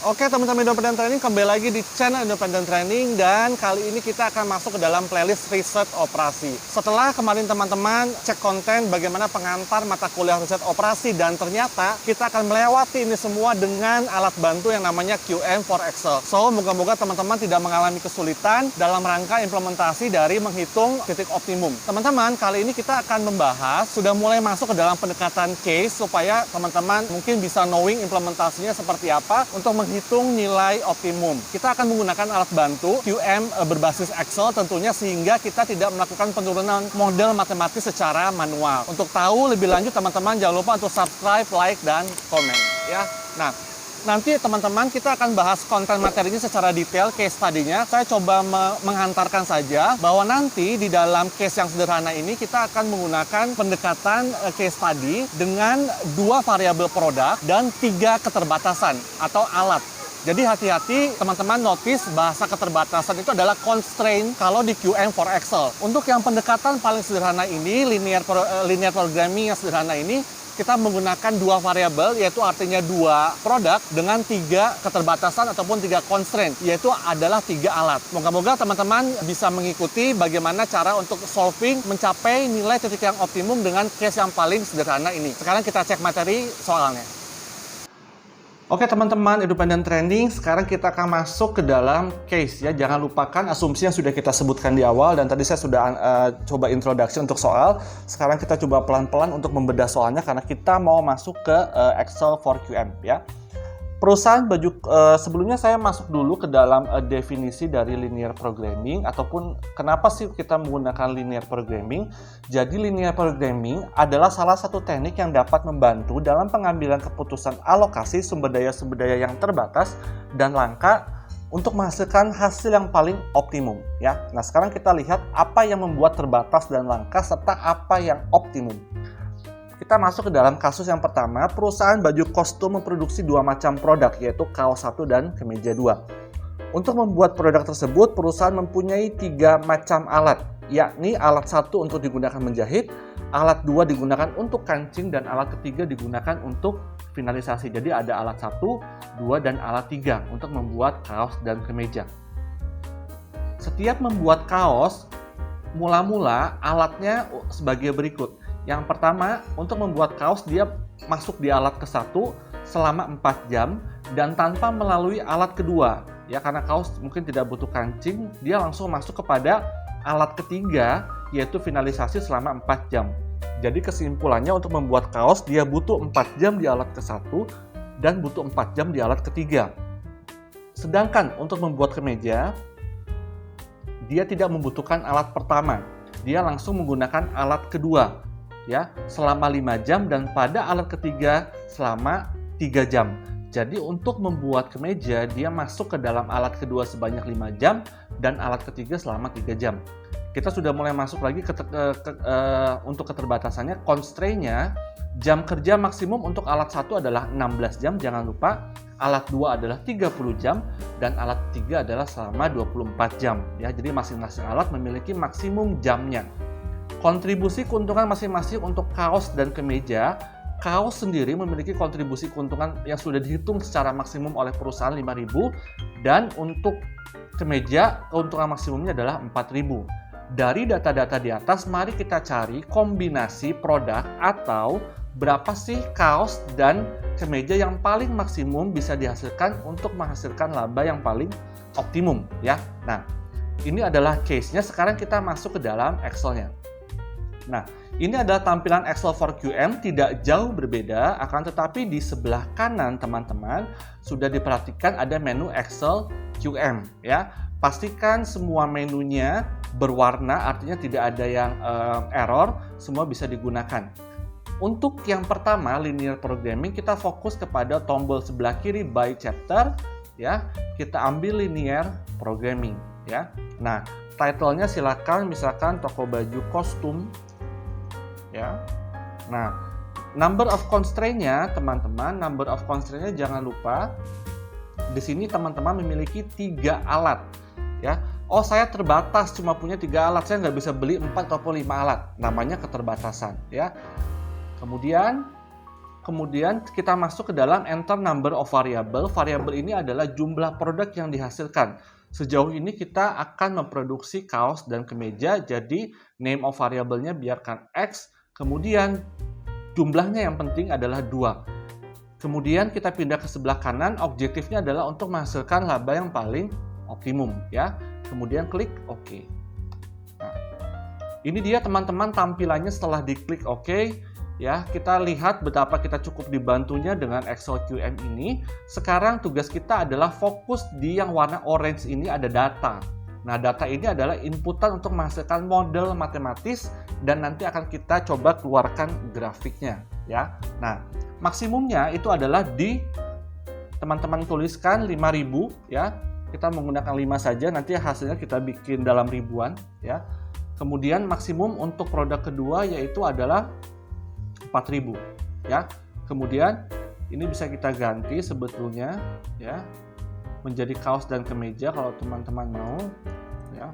Oke teman-teman Independent Training, kembali lagi di channel Independent Training, dan kali ini kita akan masuk ke dalam playlist riset operasi. Setelah kemarin teman-teman cek konten bagaimana pengantar mata kuliah riset operasi, dan ternyata kita akan melewati ini semua dengan alat bantu yang namanya QM for Excel. So, moga-moga teman-teman tidak mengalami kesulitan dalam rangka implementasi dari menghitung titik optimum. Teman-teman, kali ini kita akan membahas, sudah mulai masuk ke dalam pendekatan case supaya teman-teman mungkin bisa knowing implementasinya seperti apa untuk menghitung nilai optimum. Kita akan menggunakan alat bantu QM berbasis Excel tentunya, sehingga kita tidak melakukan penurunan model matematis secara manual. Untuk tahu lebih lanjut teman-teman jangan lupa untuk subscribe, like, dan komen ya. Nah, nanti teman-teman kita akan bahas konten materinya secara detail, case tadinya. Saya coba menghantarkan saja bahwa nanti di dalam case yang sederhana ini kita akan menggunakan pendekatan case study dengan 2 variabel produk dan 3 keterbatasan atau alat. Jadi hati-hati teman-teman, notice bahasa keterbatasan itu adalah constraint kalau di QM for Excel. Untuk yang pendekatan paling sederhana ini, linear programming yang sederhana ini, kita menggunakan 2 variabel, yaitu artinya 2 produk dengan 3 keterbatasan ataupun 3 constraint, yaitu adalah 3 alat. Moga-moga teman-teman bisa mengikuti bagaimana cara untuk solving mencapai nilai titik yang optimum dengan case yang paling sederhana ini. Sekarang kita cek materi soalnya. Oke teman-teman Independent Training, sekarang kita akan masuk ke dalam case ya. Jangan lupakan asumsi yang sudah kita sebutkan di awal, dan tadi saya sudah coba introduction untuk soal. Sekarang kita coba pelan-pelan untuk membedah soalnya karena kita mau masuk ke Excel for QM ya. Perusahaan baju, sebelumnya saya masuk dulu ke dalam definisi dari linear programming, ataupun kenapa sih kita menggunakan linear programming. Jadi linear programming adalah salah satu teknik yang dapat membantu dalam pengambilan keputusan alokasi sumber daya yang terbatas dan langka untuk menghasilkan hasil yang paling optimum ya. Nah, sekarang kita lihat apa yang membuat terbatas dan langka serta apa yang optimum. Kita masuk ke dalam kasus yang pertama. Perusahaan baju kostum memproduksi 2 macam produk, yaitu kaos 1 dan kemeja 2. Untuk membuat produk tersebut, perusahaan mempunyai 3 macam alat, yakni alat 1 untuk digunakan menjahit, alat 2 digunakan untuk kancing, dan alat ketiga digunakan untuk finalisasi. Jadi ada alat 1, 2, dan alat 3 untuk membuat kaos dan kemeja. Setiap membuat kaos, mula-mula alatnya sebagai berikut. Yang pertama, untuk membuat kaos dia masuk di alat ke-1 selama 4 jam dan tanpa melalui alat kedua. Ya, karena kaos mungkin tidak butuh kancing, dia langsung masuk kepada alat ketiga, yaitu finalisasi selama 4 jam. Jadi kesimpulannya, untuk membuat kaos dia butuh 4 jam di alat ke-1 dan butuh 4 jam di alat ketiga. Sedangkan untuk membuat kemeja, dia tidak membutuhkan alat pertama. Dia langsung menggunakan alat kedua ya, selama 5 jam, dan pada alat ketiga selama 3 jam. Jadi untuk membuat kemeja dia masuk ke dalam alat kedua sebanyak 5 jam dan alat ketiga selama 3 jam. Kita sudah mulai masuk lagi untuk keterbatasannya. Constraint-nya, jam kerja maksimum untuk alat 1 adalah 16 jam, jangan lupa. Alat 2 adalah 30 jam dan alat 3 adalah selama 24 jam ya. Jadi masing-masing alat memiliki maksimum jamnya. Kontribusi keuntungan masing-masing untuk kaos dan kemeja. Kaos sendiri memiliki kontribusi keuntungan yang sudah dihitung secara maksimum oleh perusahaan 5.000, dan untuk kemeja keuntungan maksimumnya adalah 4.000. Dari data-data di atas, mari kita cari kombinasi produk atau berapa sih kaos dan kemeja yang paling maksimum bisa dihasilkan untuk menghasilkan laba yang paling optimum ya. Nah, ini adalah case-nya. Sekarang kita masuk ke dalam Excel-nya. Nah, ini adalah tampilan Excel for QM, tidak jauh berbeda, akan tetapi di sebelah kanan teman-teman sudah diperhatikan ada menu Excel QM ya. Pastikan semua menunya berwarna, artinya tidak ada yang error, semua bisa digunakan. Untuk yang pertama, linear programming, kita fokus kepada tombol sebelah kiri by chapter ya. Kita ambil linear programming ya. Nah, title-nya silakan misalkan toko baju kostum ya. Nah, number of constraint-nya teman-teman, jangan lupa di sini teman-teman memiliki 3 alat ya. Oh, saya terbatas cuma punya 3 alat, saya nggak bisa beli 4 ataupun 5 alat, namanya keterbatasan ya. Kemudian kemudian kita masuk ke dalam enter number of variable. Variable ini adalah jumlah produk yang dihasilkan. Sejauh ini kita akan memproduksi kaos dan kemeja, jadi name of variable-nya biarkan X, kemudian jumlahnya yang penting adalah 2. Kemudian kita pindah ke sebelah kanan, objektifnya adalah untuk menghasilkan laba yang paling optimum, ya. Kemudian klik OK. Nah, ini dia teman-teman tampilannya setelah diklik OK. Ya, kita lihat betapa kita cukup dibantunya dengan Excel QM ini. Sekarang tugas kita adalah fokus di yang warna orange ini, ada data. Nah, data ini adalah inputan untuk menghasilkan model matematis dan nanti akan kita coba keluarkan grafiknya, ya. Nah, maksimumnya itu adalah di teman-teman tuliskan 5.000, ya. Kita menggunakan 5 saja, nanti hasilnya kita bikin dalam ribuan, ya. Kemudian maksimum untuk produk kedua yaitu adalah 4.000, ya. Kemudian ini bisa kita ganti sebetulnya, ya, menjadi kaos dan kemeja kalau teman-teman mau, ya.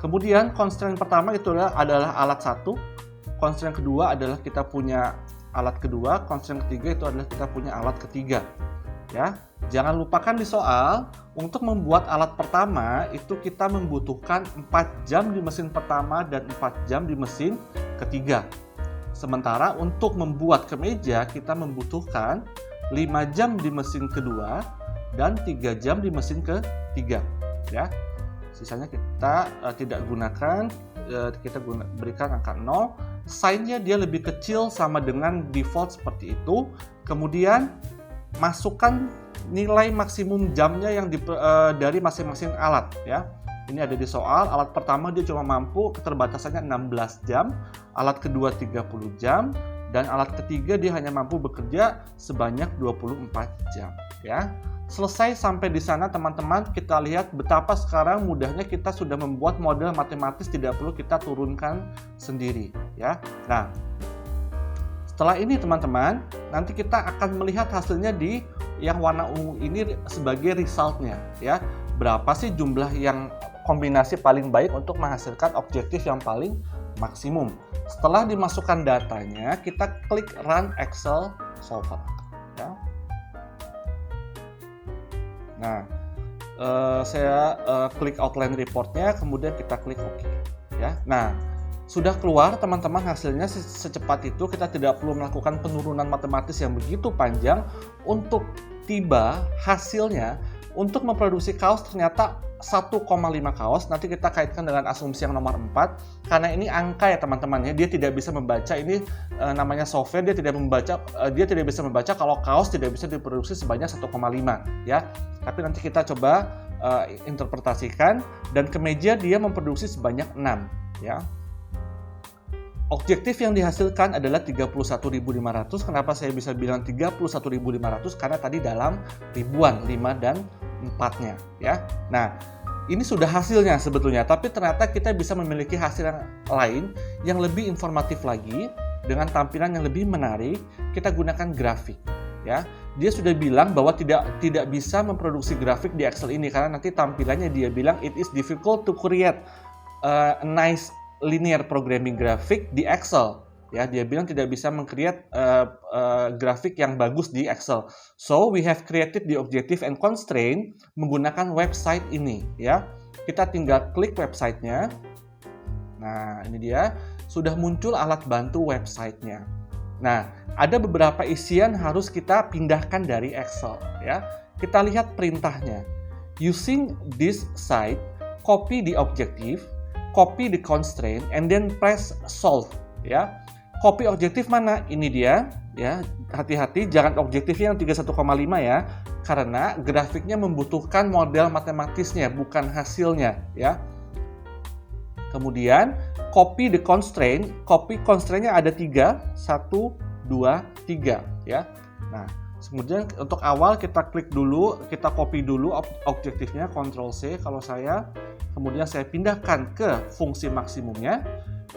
Kemudian constraint pertama itu adalah alat 1, constraint kedua adalah kita punya alat kedua, constraint ketiga itu adalah kita punya alat ketiga, ya. Jangan lupakan di soal, untuk membuat alat pertama itu kita membutuhkan 4 jam di mesin pertama dan 4 jam di mesin ketiga. Sementara untuk membuat kemeja kita membutuhkan 5 jam di mesin kedua dan 3 jam di mesin ketiga, ya. Sisanya kita tidak gunakan, kita berikan angka 0. Sign-nya dia lebih kecil sama dengan default seperti itu. Kemudian masukkan nilai maksimum jamnya yang dari masing-masing alat, ya. Ini ada di soal, alat pertama dia cuma mampu keterbatasannya 16 jam, alat kedua 30 jam, dan alat ketiga dia hanya mampu bekerja sebanyak 24 jam, ya. Selesai sampai di sana teman-teman, kita lihat betapa sekarang mudahnya kita sudah membuat model matematis, tidak perlu kita turunkan sendiri, ya. Nah, setelah ini teman-teman, nanti kita akan melihat hasilnya di yang warna ungu ini sebagai resultnya, ya. Berapa sih jumlah yang kombinasi paling baik untuk menghasilkan objektif yang paling maksimum. Setelah dimasukkan datanya, kita klik Run Excel Solver, ya. Nah, saya klik outline reportnya, kemudian kita klik OK, ya. Nah, sudah keluar teman-teman hasilnya secepat itu. Kita tidak perlu melakukan penurunan matematis yang begitu panjang untuk tiba hasilnya. Untuk memproduksi kaos ternyata 1,5 kaos. Nanti kita kaitkan dengan asumsi yang nomor 4, karena ini angka ya teman-teman ya, dia tidak bisa membaca, ini namanya software, dia tidak bisa membaca kalau kaos tidak bisa diproduksi sebanyak 1,5 ya. Tapi nanti kita coba interpretasikan, dan kemeja dia memproduksi sebanyak 6 ya. Objektif yang dihasilkan adalah 31.500. Kenapa saya bisa bilang 31.500? Karena tadi dalam ribuan, 5 dan 4-nya ya. Nah, ini sudah hasilnya sebetulnya, tapi ternyata kita bisa memiliki hasil yang lain yang lebih informatif lagi dengan tampilan yang lebih menarik. Kita gunakan grafik ya. Dia sudah bilang bahwa tidak bisa memproduksi grafik di Excel ini karena nanti tampilannya dia bilang it is difficult to create a nice linear programming graphic di Excel. Ya, dia bilang tidak bisa meng-create grafik yang bagus di Excel. So, we have created the objective and constraint menggunakan website ini. Ya, kita tinggal klik websitenya. Nah, ini dia. Sudah muncul alat bantu websitenya. Nah, ada beberapa isian harus kita pindahkan dari Excel. Ya, kita lihat perintahnya. Using this site, copy the objective, copy the constraint, and then press solve. Ya. Copy objektif mana? Ini dia, ya. Hati-hati, jangan objektifnya yang 31,5 ya, karena grafiknya membutuhkan model matematisnya, bukan hasilnya, ya. Kemudian, copy the constraint. Copy constraint-nya ada 3, 1, 2, 3, ya. Nah, kemudian untuk awal kita klik dulu, kita copy dulu objektifnya, Ctrl C kalau saya. Kemudian saya pindahkan ke fungsi maksimumnya,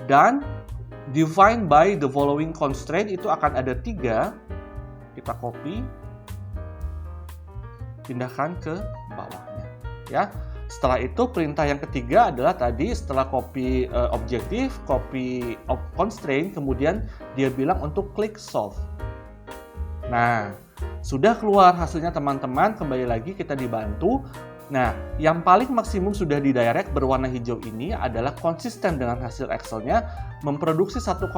dan define by the following constraint itu akan ada 3. Kita copy, pindahkan ke bawahnya. Ya, Setelah itu perintah yang ketiga adalah tadi setelah copy objektif, copy constraint, kemudian dia bilang untuk klik solve. Nah, sudah keluar hasilnya teman-teman, kembali lagi kita dibantu. Nah, yang paling maksimum sudah didirect berwarna hijau ini adalah konsisten dengan hasil Excel-nya, memproduksi 1,5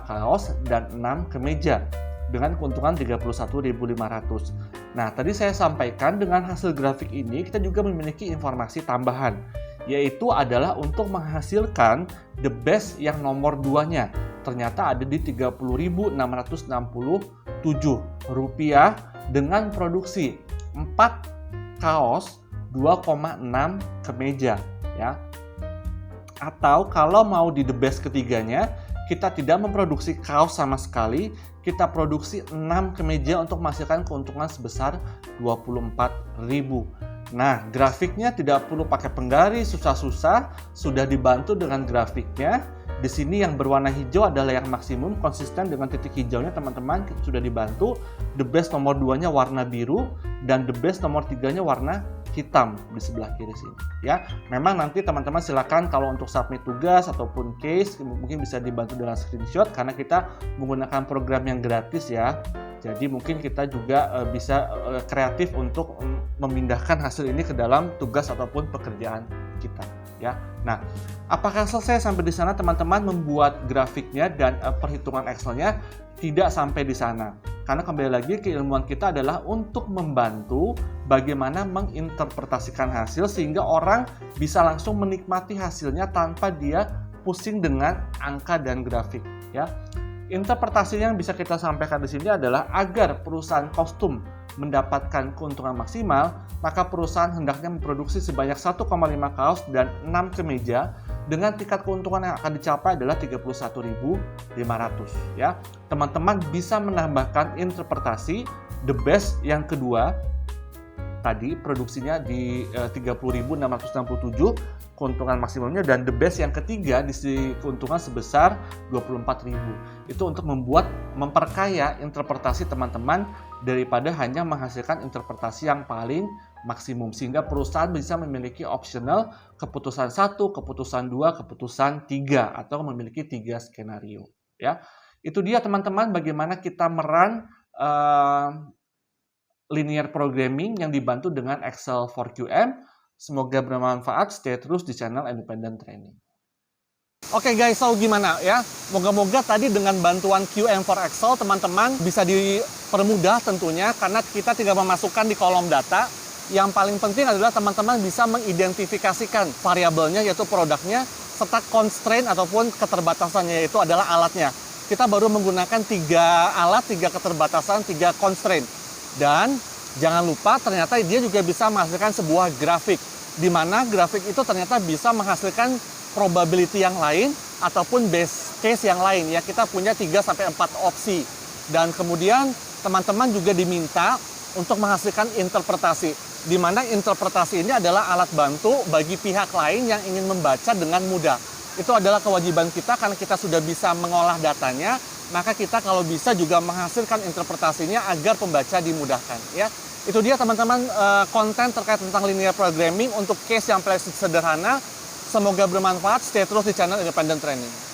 kaos dan 6 kemeja dengan keuntungan 31.500. Nah, tadi saya sampaikan dengan hasil grafik ini kita juga memiliki informasi tambahan, yaitu adalah untuk menghasilkan the best yang nomor 2-nya. Ternyata ada di Rp30.667 dengan produksi 4 kaos 2,6 kemeja ya. Atau kalau mau di the best ketiganya, kita tidak memproduksi kaos sama sekali, kita produksi 6 kemeja untuk menghasilkan keuntungan sebesar 24.000. Nah, grafiknya tidak perlu pakai penggaris, susah-susah, sudah dibantu dengan grafiknya. Di sini yang berwarna hijau adalah yang maksimum, konsisten dengan titik hijaunya teman-teman, sudah dibantu. The best nomor 2-nya warna biru, dan the best nomor 3-nya warna hitam di sebelah kiri sini ya. Memang nanti teman-teman silakan kalau untuk submit tugas ataupun case mungkin bisa dibantu dengan screenshot karena kita menggunakan program yang gratis ya. Jadi mungkin kita juga bisa kreatif untuk memindahkan hasil ini ke dalam tugas ataupun pekerjaan kita ya. Nah, apakah selesai sampai di sana teman-teman membuat grafiknya dan perhitungan Excel-nya? Tidak sampai di sana. Karena kembali lagi keilmuan kita adalah untuk membantu bagaimana menginterpretasikan hasil sehingga orang bisa langsung menikmati hasilnya tanpa dia pusing dengan angka dan grafik ya. Interpretasi yang bisa kita sampaikan di sini adalah agar perusahaan kostum mendapatkan keuntungan maksimal, maka perusahaan hendaknya memproduksi sebanyak 1,5 kaos dan 6 kemeja dengan tingkat keuntungan yang akan dicapai adalah 31.500 ya. Teman-teman bisa menambahkan interpretasi the best yang kedua tadi produksinya di 30.667 keuntungan maksimumnya, dan the best yang ketiga di keuntungan sebesar 24.000. Itu untuk memperkaya interpretasi teman-teman daripada hanya menghasilkan interpretasi yang paling maksimum, sehingga perusahaan bisa memiliki optional keputusan 1, keputusan 2, keputusan 3 atau memiliki 3 skenario ya. Itu dia teman-teman bagaimana kita merun linear programming yang dibantu dengan Excel for QM. Semoga bermanfaat, stay terus di channel Independent Training. Oke guys, so gimana ya? Moga-moga tadi dengan bantuan QM for Excel teman-teman bisa dipermudah tentunya karena kita tinggal memasukkan di kolom data. Yang paling penting adalah teman-teman bisa mengidentifikasikan variabelnya yaitu produknya serta constraint ataupun keterbatasannya yaitu adalah alatnya. Kita baru menggunakan 3 alat, 3 keterbatasan, 3 constraint. Dan jangan lupa ternyata dia juga bisa menghasilkan sebuah grafik, di mana grafik itu ternyata bisa menghasilkan probability yang lain ataupun base case yang lain ya. Kita punya 3-4 opsi. Dan kemudian teman-teman juga diminta untuk menghasilkan interpretasi, di mana interpretasi ini adalah alat bantu bagi pihak lain yang ingin membaca dengan mudah. Itu adalah kewajiban kita karena kita sudah bisa mengolah datanya, maka kita kalau bisa juga menghasilkan interpretasinya agar pembaca dimudahkan ya. Itu dia teman-teman konten terkait tentang linear programming untuk case yang paling sederhana. Semoga bermanfaat, stay terus di channel Independent Training.